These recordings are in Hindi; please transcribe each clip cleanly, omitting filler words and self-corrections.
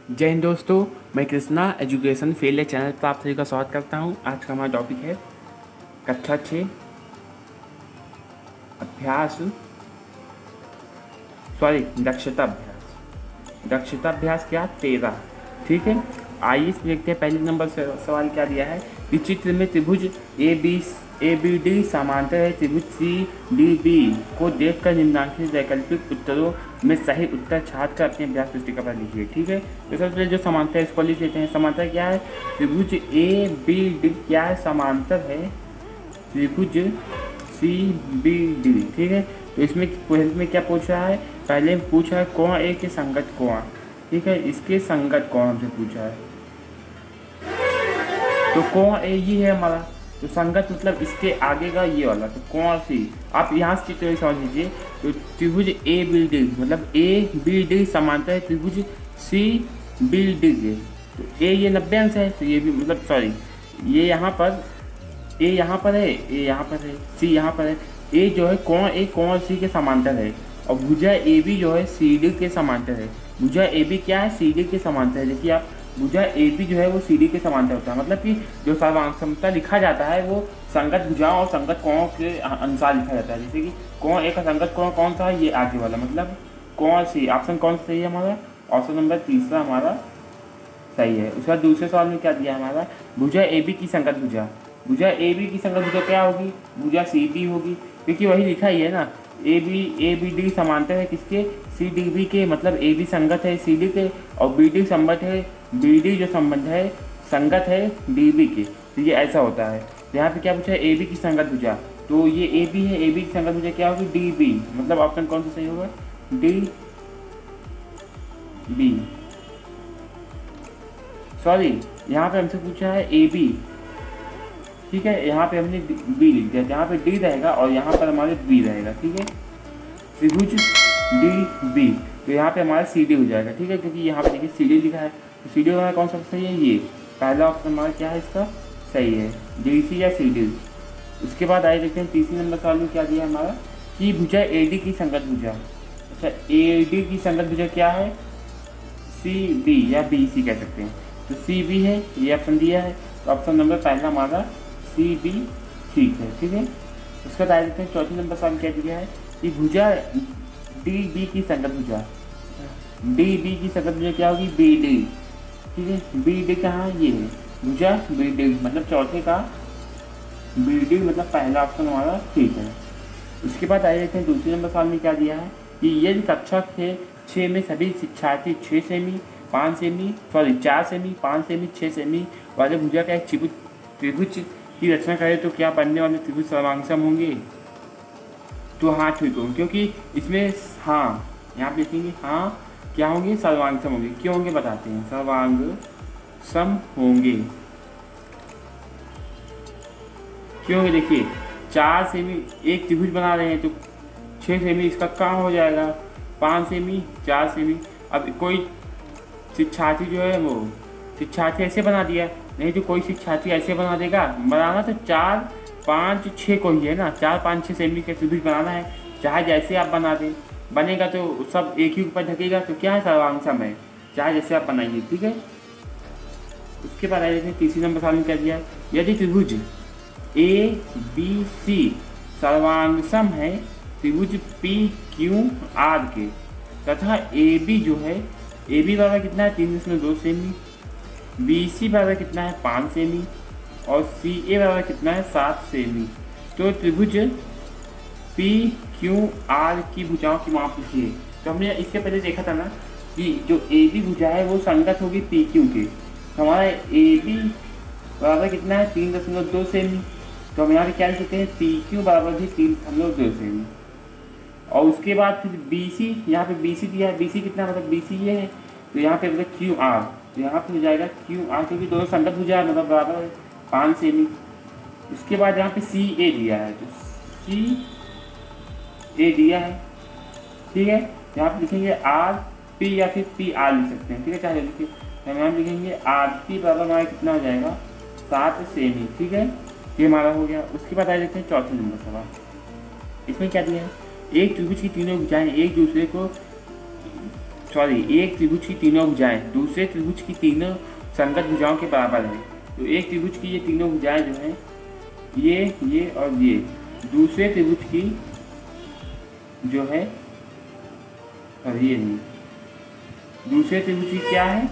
जय हिंद दोस्तों, मैं कृष्णा एजुकेशन फील्ड चैनल पर आप सभी का स्वागत करता हूं। आज का हमारा टॉपिक है कक्षा 6 अभ्यास दक्षता अभ्यास क्या 13। ठीक है, आइए इसमें देखते हैं। पहले नंबर सवाल क्या दिया है कि चित्र में त्रिभुज ए बी डी समांतर है। त्रिभुज सी डी बी को देखकर निम्नलिखित वैकल्पिक उत्तरों में सही उत्तर छात्र कर अपने अभ्यास पुस्तिका पर लिखिए। ठीक है, तो सबसे पहले जो समांतर है इसको लिख लेते हैं। समांतर क्या है? त्रिभुज ए बी डी क्या है? समांतर है त्रिभुज सी बी डी। ठीक है, तो इसमें क्वेश्चन में क्या पूछ रहा है? पहले पूछा है कोण ए के संगत कोण। ठीक है, इसके संगत कोण हमसे पूछा है। तो कोण ए ये है हमारा, तो संगत मतलब इसके आगे का ये वाला, तो कोण सी। आप यहाँ से चित्र समझ लीजिए। तो त्रिभुज ए बी डी मतलब ए बी डी समांतर है त्रिभुज सी बी डी के। तो ए ये 90 अंश है, तो ये भी मतलब सॉरी ये यहाँ पर ए यहाँ पर है, ए यहाँ पर है, सी यहाँ पर है। ए जो है कोण ए कोण सी के समांतर है, और भुजा ए बी जो है सी डी के समांतर है। भुजा ए बी क्या है? सी डी के समांतर है। देखिए आप, भुजा ए बी जो है वो सी डी के समांतर होता है। मतलब कि जो सर्वांगसमता लिखा जाता है वो संगत भुजाओं और संगत कोणों के अनुसार लिखा जाता है। जैसे कि कोण ए का संगत कोण कौन सा है? ये आगे वाला, मतलब कोण सी। ऑप्शन कौन सा सही है हमारा? ऑप्शन नंबर तीसरा हमारा सही है। उसके बाद दूसरे सवाल में क्या दिया हमारा? भुजा ए बी की संगत भुजा। भुजा ए बी की संगत भुजा क्या होगी? भुजा सी डी होगी, क्योंकि वही लिखा ही है ना। ए बी डी समांतर है किसके? सी डी बी के। मतलब ए बी संगत है सी डी के, और बी डी संबंध है, बी डी जो संबंध है संगत है डी बी के। तो ये ऐसा होता है। तो यहाँ पे क्या पूछा है? ए बी की संगत भुजा, तो ये ए बी है। ए बी की संगत भुजा क्या होगी? D B. मतलब ऑप्शन कौन सा सही होगा? D B. सॉरी, यहाँ पे हमसे पूछा है ए बी। ठीक है, यहाँ पे हमने बी लिख दिया, यहाँ पे डी रहेगा और यहाँ पर हमारे बी रहेगा। ठीक है, त्रिभुज डी बी, तो यहाँ पे हमारा सी डी हो जाएगा। ठीक है, क्योंकि यहाँ पे देखिए सी डी लिखा है, तो सी डी हमारा कौन सा सही है? ये पहला ऑप्शन हमारा क्या है इसका? सही है, डी सी या सी डी। उसके बाद आइए देखते हैं तीसरे नंबर सवाल में क्या दिया है हमारा कि भुजा ए डी की संगत भुजा। अच्छा, ए डी की संगत भुजा क्या है? सी बी या बी सी कह सकते हैं। तो सी बी है, ये ऑप्शन दिया है, तो ऑप्शन नंबर पहला हमारा सी बी ठीक है। ठीक है, उसके बाद देखते हैं चौथे नंबर सवाल क्या दिया है कि भुजा डी बी की संगत भुजा। डी बी की संगत भुजा क्या होगी? B D. ठीक है, बी डी कहाँ? ये है भुजा बी डी, मतलब चौथे का बी डी, मतलब पहला ऑप्शन हमारा ठीक है। उसके बाद आइए देखते हैं दूसरे नंबर सवाल में क्या दिया है कि यदि कक्षा 6 में सभी शिक्षार्थी 4 सेमी 5 सेमी 6 सेमी वाले भुजा का एक त्रिभुज की रचना करें तो क्या बनने वाले त्रिभुज सर्वांगसम होंगे? तो हाँ ठीक होंगे, क्योंकि इसमें हाँ यहाँ पे लिखेंगे हाँ क्या होंगे? सर्वांगसम होंगे। क्यों होंगे बताते हैं। सर्वांगसम होंगे क्यों होंगे? देखिए 4 सेमी एक त्रिभुज बना रहे हैं, तो 6 सेमी इसका कहाँ हो जाएगा? 5 सेमी 4 सेमी। अब कोई शिक्षार्थी जो है वो शिक्षार्थी ऐसे बना दिया, नहीं तो कोई शिक्षार्थी ऐसे बना देगा। बनाना तो 4 5 6 को ही है ना, 4 5 6 सेमी के त्रिभुज बनाना है, चाहे जैसे आप बना दें बनेगा तो सब एक ही ऊपर ढकेगा, तो क्या है? सर्वांगसम है, चाहे जैसे आप बनाइए। ठीक है, उसके बाद आइए तीसरी नंबर सवाल में क्या दिया है? यदि त्रिभुज ए बी सी सर्वांगसम है त्रिभुज पी क्यू आर के, तथा ए बी जो है ए बी बराबर कितना है? 3.2 सेमी, बी सी बराबर कितना है? 5 सेमी, और सी ए बराबर कितना है? 7 सेमी। तो त्रिभुज पी क्यू आर की भुजाओं की माप लिखिए। तो हमने इससे पहले देखा था ना कि जो ए बी भुजा है वो संगत होगी पी क्यू के। तो हमारा ए बी बराबर कितना है? 3.2 सेमी। तो हम यहाँ पे क्या लिख सकते हैं? पी क्यू बराबर भी 3.2 सेमी। और उसके बाद फिर बी सी, यहाँ पे बी सी दिया है, बी सी कितना मतलब बी सी ये है, तो यहाँ पे मतलब क्यू आर, तो यहाँ पे हो जाएगा क्यू आर, क्योंकि दोनों संगत भुजा है मतलब बराबर है 5 सेमी। उसके बाद यहाँ पे सी ए दिया है, तो सी ए दिया है। ठीक है, यहाँ पे लिखेंगे आर पी या फिर पी आर लिख सकते हैं। ठीक है, चाहे लिखिए, तो यहाँ लिखेंगे आर पी बराबर हमारा कितना हो जाएगा? 7 सेमी। ठीक है, ये हमारा हो गया। उसके बाद आ जाते हैं चौथे नंबर सवाल। इसमें क्या दिया है? एक त्रिभुज की तीनों भुजाएं एक दूसरे को एक त्रिभुज की तीनों भुजाएं दूसरे त्रिभुज की तीनों संगत भुजाओं के बराबर है। तो एक त्रिभुज की ये तीनों भुजाएं जो हैं ये और ये दूसरे त्रिभुज की जो है, और ये नहीं, दूसरे त्रिभुज की क्या है,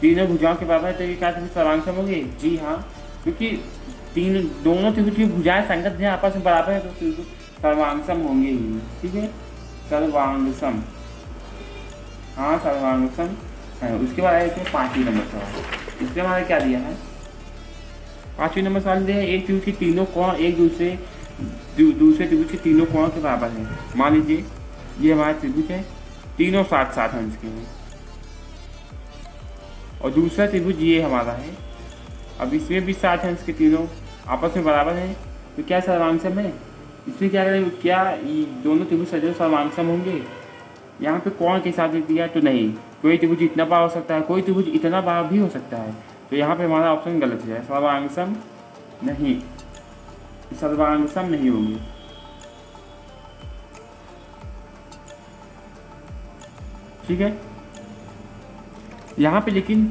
तीनों भुजाओं के बराबर है। तो ये क्या त्रिभुज सर्वांगसम होंगे? जी हाँ, क्योंकि दोनों त्रिभुज की भुजाएं संगत हैं, आपस में बराबर है, तो त्रिभुज सर्वांगसम होंगे ही। ठीक है, सर्वांगसम, हाँ सर्वांगसम है। उसके बाद आए 5वें नंबर सवाल। इसमें हमारा क्या दिया है? 5वें नंबर सवाल दिया है एक त्रिभुज के तीनों कोण एक दूसरे त्रिभुज के तीनों कोणों के बराबर है। मान लीजिए ये हमारा त्रिभुज है, तीनों 60 अंश के हैं, और दूसरा त्रिभुज ये हमारा है। अब इसमें भी 60 अंश के तीनों आपस में बराबर हैं, तो क्या सर्वांगसम है? इसमें क्या करेंगे, क्या ये दोनों त्रिभुज सदैव सर्वांगसम होंगे? यहाँ पे कोण के साथ दिया तो नहीं, कोई त्रिभुज इतना बड़ा हो सकता है, कोई त्रिभुज इतना बड़ा भी हो सकता है। तो यहाँ पे हमारा ऑप्शन गलत है, सर्वांगसम नहीं, सर्वांगसम नहीं होंगे। ठीक है, यहाँ पे लेकिन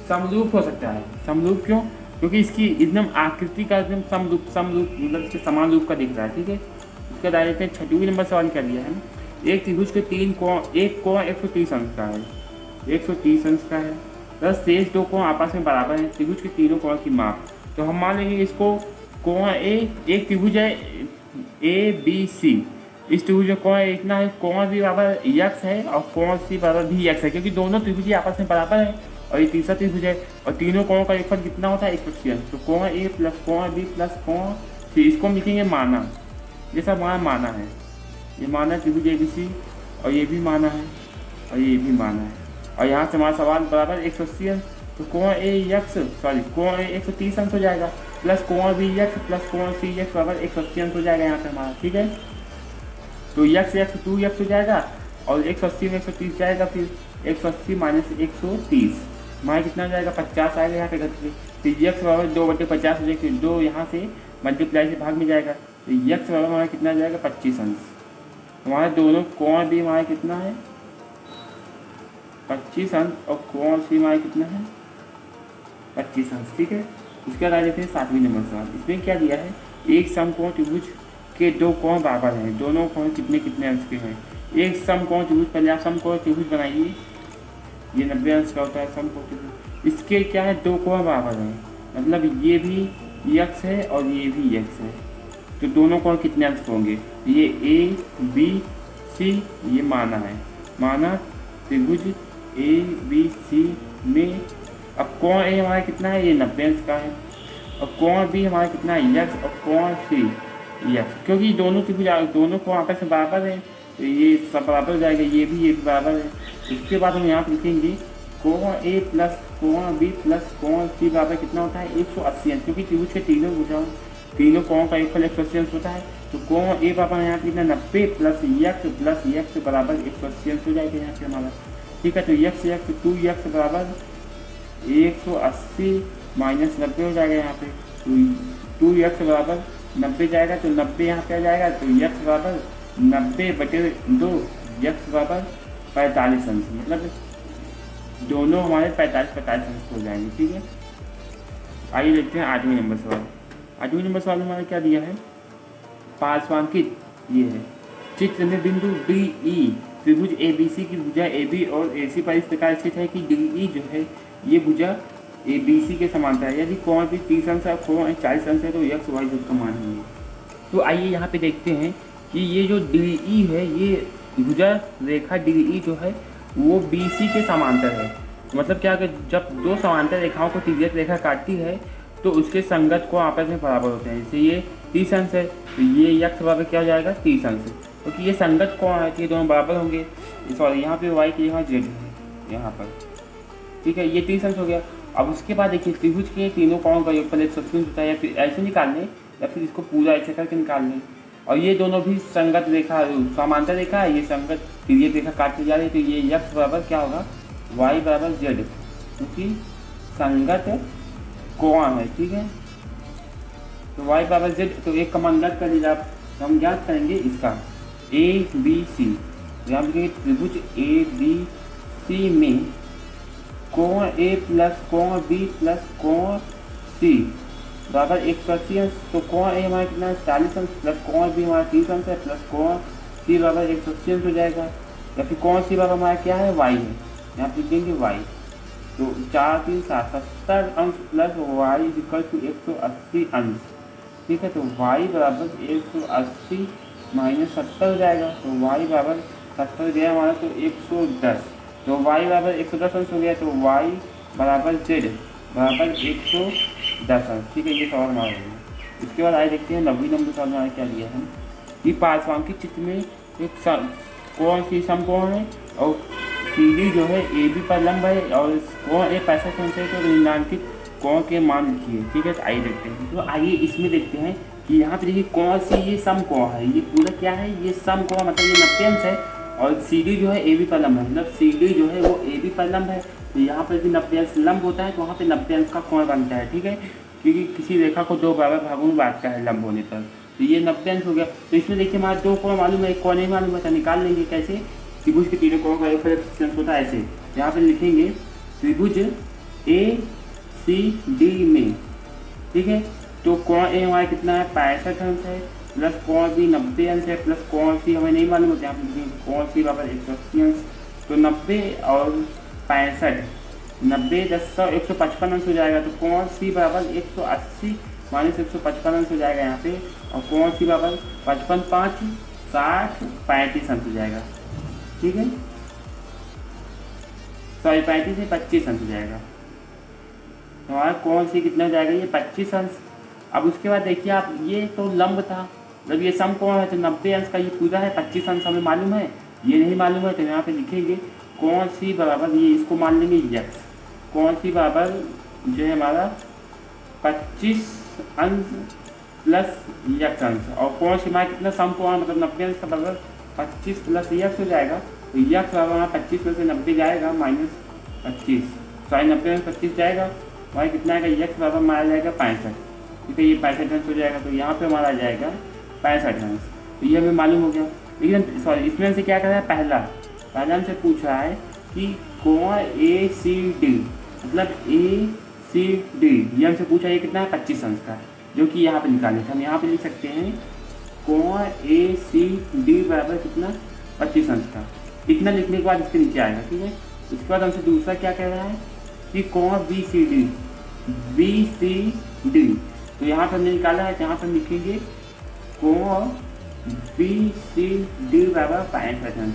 समरूप हो सकता है। समरूप क्यों? क्योंकि इसकी एकदम आकृति का एकदम समरूप मतलब इसके समान रूप का दिख रहा है। ठीक है, इसका डायरेक्ट 6वें नंबर सवाल कर दिया है। एक त्रिभुज के तीन कोण, एक कोण 130 अंश का है, 130 अंश का है, बस शेष दो कोण आपस में बराबर हैं। त्रिभुज के तीनों कोण की माप, तो हम मान लेंगे इसको कोण एक त्रिभुज है ABC, इस त्रिभुज में कोण इतना है, कोण भी बराबर x है और कोण C बराबर भी x है, क्योंकि दोनों त्रिभुज आपस में बराबर है। और ये तीसरा त्रिभुज है, और तीनों कोणों का योगफल कितना होता है? 180 अंश। तो कोण A प्लस कोण B प्लस कोण C, इसको हम लिखेंगे माना। ये सब हमारा माना है, ये माना त्रिभुज ABC, और ये भी माना है, और ये भी माना है। और यहाँ से हमारा सवाल बराबर 180 अंश, तो कोण कोण A 130 अंश हो जाएगा, प्लस कोण BX प्लस कोण CX बराबर 180 अंश हो जाएगा यहाँ पे हमारा। ठीक है, तो x 2x हो जाएगा, और 180 में 130 जाएगा, फिर 180 माइनस 130 हमारा कितना हो जाएगा? 50 आएगा यहाँ पे घर पे। तो x बराबर 2/50 हो जाएगा, 2 यहाँ से मल्टीप्लाई से भाग में जाएगा, तो x बराबर हमारा कितना हो जाएगा? 25 अंश। हमारे दोनों कोण भी हमारा कितना है? 25 अंश, और कोण C हमारा कितना है? 25 अंश। ठीक है, इसके बाद आ जाते हैं 7वें नंबर सवाल। इसमें क्या दिया है? एक समकोण त्रिभुज के दो कोण बराबर हैं, दोनों कोण कितने कितने अंश के हैं? एक समकोण त्रिभुज, पहले आप समकोण त्रिभुज बनाइए, ये 90 अंश का होता है समकोण त्रिभुज। इसके क्या है? दो कोण बराबर हैं, मतलब ये भी x है और ये भी x है, तो दोनों कोण कितने अंश होंगे? ये ABC ये माना है, माना त्रिभुज ABC में। अब कोण A हमारा कितना है? ये 90 अंश का है, और कोण B हमारा कितना है? x, और कोण C x, क्योंकि दोनों त्रिभुज दोनों कोण आपस में बराबर है, तो ये सब बराबर हो जाएगा, ये भी बराबर है। इसके बाद हम यहाँ पर लिखेंगे कोण A प्लस कोण B प्लस कोण C बराबर कितना होता है? 180 अंश, क्योंकि त्रिभुज के तीनों भुजाओं तीनों कोण का योगफल 180 अंश होता है। तो कोण A बराबर यहाँ पे कितना? 90 प्लस x बराबर 180 अंश हो जाएगा यहाँ पे हमारा। ठीक है, तो x 2x बराबर 180 माइनस 90 हो जाएगा यहाँ पे, तो 2x बराबर 90 जाएगा, तो 90 यहाँ पे आ जाएगा, तो x बराबर 90/2, x बराबर 45 अंश, मतलब दोनों हमारे 45 अंश हो जाएंगे। ठीक है, आइए देखते हैं 8वें नंबर सवाल। 8वें नंबर सवाल में हमारा क्या दिया है? पार्श्वांकित ये है चित्र में बिंदु DE त्रिभुज ABC की भुजा AB और AC पर इस प्रकार स्थित है कि DE जो है ये भुजा ABC के समांतर है। यदि कोण भी 30 अंश है, कोण 40 अंश है, तो x y z का मान है। तो आइए यहाँ पे देखते हैं कि ये जो DE है, ये भुजा रेखा DE जो है वो BC के समांतर है। मतलब क्या कि जब दो समांतर रेखाओं को तिर्यक रेखा काटती है तो उसके संगत को आपस में बराबर होते हैं। जैसे ये 30 अंश है, तो ये x बराबर क्या हो जाएगा? 30 अंश, क्योंकि ये संगत कोण है, ये दोनों बराबर होंगे। सॉरी, यहाँ पे y की जगह z है यहाँ पर। ठीक है, ये 30 अंश हो गया। अब उसके बाद देखिए त्रिभुज के तीनों कोणों का योगफल 180 होता है, या फिर ऐसे निकाल लें या फिर इसको पूरा ऐसे करके निकाल लें। और ये दोनों भी संगत रेखा समांतर रेखा है, ये संगत तिर्यक रेखा काटती जा रही है, तो ये x बराबर क्या होगा? y बराबर z, क्योंकि संगत कोण है। ठीक है, तो y बराबर z, तो एक का मान ज्ञात कर लीजिए आप, तो हम ज्ञात करेंगे इसका ABC यहाँ पे त्रिभुज ए बी सी में कोण ए प्लस कोण बी प्लस कोण सी बराबर 180 अंश। तो कोण ए हमारा कितना है 40 अंश प्लस कोण बी हमारा 30 अंश है प्लस कोण सी बराबर 180 अंश हो जाएगा। या फिर कोण सी बराबर हमारा क्या है वाई है, यहाँ पे लिखेंगे वाई। तो 4 3 7 70 अंश प्लस वाई इक्वल टू 180 अंश। ठीक है, तो वाई बराबर 180 माइनस 70 हो जाएगा। तो वाई बराबर 70 गया हमारा तो 110। तो वाई बराबर 110 अंश हो गया। तो वाई बराबर जेड बराबर 110 अंश। ठीक है, ये सवाल हमारा है। इसके बाद आए देखते हैं 90 नंबर सवाल हमारा क्या दिया है कि पार्श्वांकित चित्र में एक कोण सी समकोण है और CD जो है AB पर लंब है और कोण ए 65 अंश है। तो निम्नांकित कोण के मान लिखिए। ठीक है, तो आइए देखते हैं। तो आइए इसमें देखते हैं कि यहाँ पे देखिए कोण सी ये समकोण है, ये पूरा क्या है, ये समकोण मतलब ये 90 अंश है और CD जो है AB पर लंब है, मतलब CD जो है वो AB पर लंब है। तो यहाँ पर भी 90 अंश लंब होता है तो वहाँ पे 90 अंश का कोण बनता है। ठीक है, क्योंकि किसी रेखा को दो बराबर भागों में बांटता है लंब होने पर। तो ये 90 अंश हो गया। तो इसमें देखिए हमारा दो कोण मालूम है, एक कोण नहीं मालूम है, तो निकाल लेंगे कैसे। त्रिभुज के तीनों कोण का एक अंश होता है ऐसे। यहाँ पे लिखेंगे त्रिभुज ACD में। ठीक है, तो कोण ए हमारा कितना है 65 अंश है प्लस कोण बी 90 अंश है प्लस कोण सी हमें नहीं मालूम होता। यहाँ पे लिखेंगे कोण सी बराबर 180 अंश। तो 90 और 65 90 10 155 अंश हो जाएगा। तो कोण सी बराबर 180 माइनस 155 अंश हो जाएगा यहाँ पे। और कोण सी बराबर 55 5 60 35 अंश हो जाएगा। ठीक है, सॉरी 35 से 25 अंश हो जाएगा। तो हमारा कोण सी कितना हो जाएगा ये 25 अंश। अब उसके बाद देखिए आप, ये तो लंब था, जब ये समकोण है तो 90 अंश का ये पूरा है, 25 अंश हमें मालूम है, ये नहीं मालूम है। तो यहाँ पे लिखेंगे कोण सी बराबर, ये इसको मान लेंगे यक्स। कोण सी बराबर जो है हमारा 25 अंश प्लस यक्स अंश। और कोण सी हमारा कितना समकोण मतलब 90 अंश का बराबर 25 प्लस यक्स हो जाएगा। तो यक्स बराबर हमारा 25 में से 90 जाएगा माइनस 25, सॉरी 90 में 25 जाएगा, हमारा कितना आएगा यक्स बराबर हमारा जाएगा 65। ठीक है, ये 65 अंश हो जाएगा। तो यहाँ पे हमारा आ जाएगा 65 अंश। तो ये हमें मालूम हो गया। लेकिन सॉरी इसमें से क्या कर रहा है, पहला हमसे पूछ रहा है कि कोण ACD मतलब ACD ये हमसे पूछा है कितना है 25 अंश का, जो कि यहाँ पे निकाले थे। हम यहाँ पे लिख सकते हैं कोण ACD बराबर कितना 25 अंश का। इतना लिखने के बाद इसके नीचे आएगा। ठीक है, इसके बाद हमसे दूसरा क्या कह रहा है कि कोण BCD तो यहाँ पर हमने निकाला है। यहाँ पर लिखेंगे कोण BCD बराबर 65 अंश।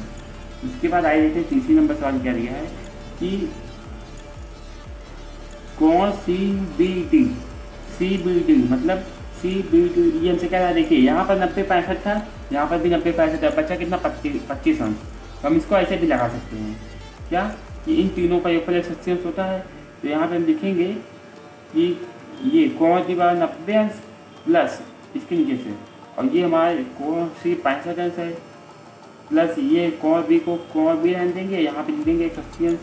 उसके बाद आइए देखते हैं तीसरी नंबर सवाल क्या दिया है कि कोण CBD मतलब CBD ये हमसे क्या रहा है, देखिए यहाँ पर 90 65 था, यहाँ पर भी 90 65 था, बच्चा कितना 25 अंश। तो हम इसको ऐसे भी लगा सकते हैं क्या कि इन तीनों का योगफल 180 अंश होता है। तो यहाँ पर हम लिखेंगे कि ये कोण सी बराबर 90 अंश प्लस इसके नीचे से, और ये हमारे कोण सी 65 अंश है प्लस ये कोण बी को कोण बी रहने देंगे, यहाँ पे लिख देंगे 180 अंश।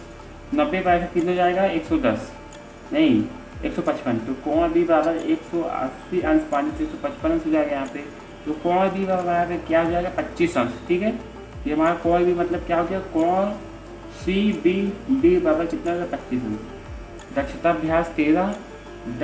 90 65 कितना हो जाएगा 110 नहीं 155। तो कोण बी बराबर 180 अंश माइनस 155 अंश हो जाएगा यहाँ पे। तो कोण बी बराबर क्या हो जाएगा 25 अंश। ठीक है, ये हमारा कोण बी मतलब क्या हो गया, कोण CBD बराबर कितना होगा 25 अंश। दक्षता अभ्यास 13 द